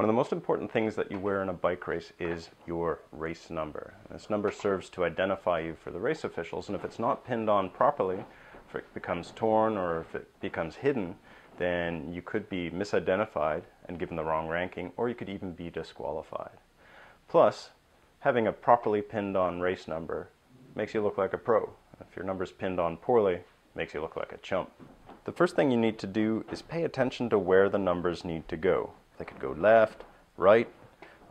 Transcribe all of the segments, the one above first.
One of the most important things that you wear in a bike race is your race number. This number serves to identify you for the race officials, and if it's not pinned on properly, if it becomes torn or if it becomes hidden, then you could be misidentified and given the wrong ranking, or you could even be disqualified. Plus, having a properly pinned on race number makes you look like a pro. If your number's pinned on poorly, it makes you look like a chump. The first thing you need to do is pay attention to where the numbers need to go. They could go left, right,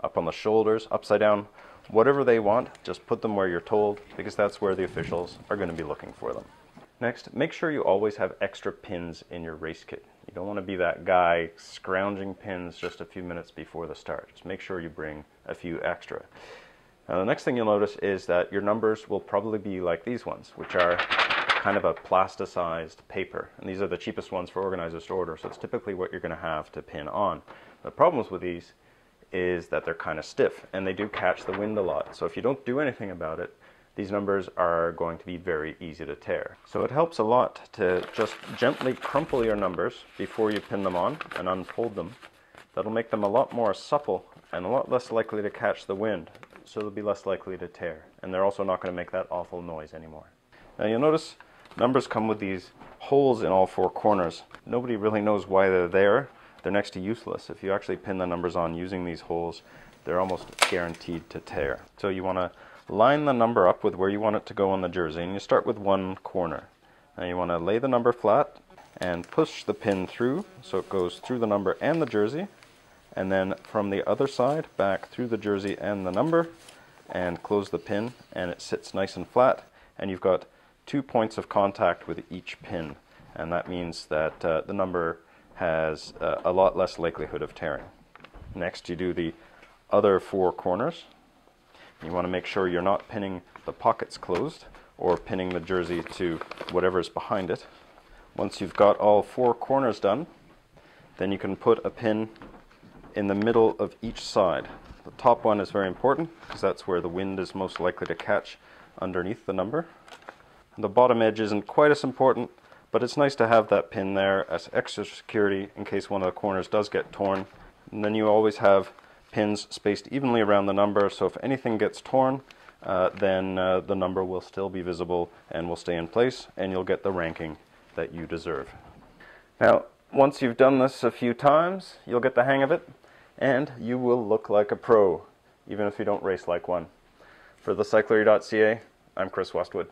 up on the shoulders, upside down, whatever they want, just put them where you're told, because that's where the officials are going to be looking for them. Next, make sure you always have extra pins in your race kit. You don't want to be that guy scrounging pins just a few minutes before the start. Just make sure you bring a few extra. Now, the next thing you'll notice is that your numbers will probably be like these ones, which are kind of a plasticized paper. And these are the cheapest ones for organizers to order, so it's typically what you're going to have to pin on. The problems with these is that they're kind of stiff, and they do catch the wind a lot. So if you don't do anything about it, these numbers are going to be very easy to tear. So it helps a lot to just gently crumple your numbers before you pin them on and unfold them. That'll make them a lot more supple and a lot less likely to catch the wind, so they'll be less likely to tear. And they're also not going to make that awful noise anymore. Now you'll notice numbers come with these holes in all four corners. Nobody really knows why they're there. They're next to useless. If you actually pin the numbers on using these holes, they're almost guaranteed to tear. So you want to line the number up with where you want it to go on the jersey, and you start with one corner. Now you want to lay the number flat and push the pin through so it goes through the number and the jersey, and then from the other side back through the jersey and the number, and close the pin, and it sits nice and flat, and you've got 2 points of contact with each pin, and that means that the number has a lot less likelihood of tearing. Next, you do the other four corners. You want to make sure you're not pinning the pockets closed or pinning the jersey to whatever's behind it. Once you've got all four corners done, then you can put a pin in the middle of each side. The top one is very important because that's where the wind is most likely to catch underneath the number. The bottom edge isn't quite as important, but it's nice to have that pin there as extra security in case one of the corners does get torn. And then you always have pins spaced evenly around the number, so if anything gets torn, then the number will still be visible and will stay in place, and you'll get the ranking that you deserve. Now, once you've done this a few times, you'll get the hang of it, and you will look like a pro, even if you don't race like one. For thecyclery.ca, I'm Chris Westwood.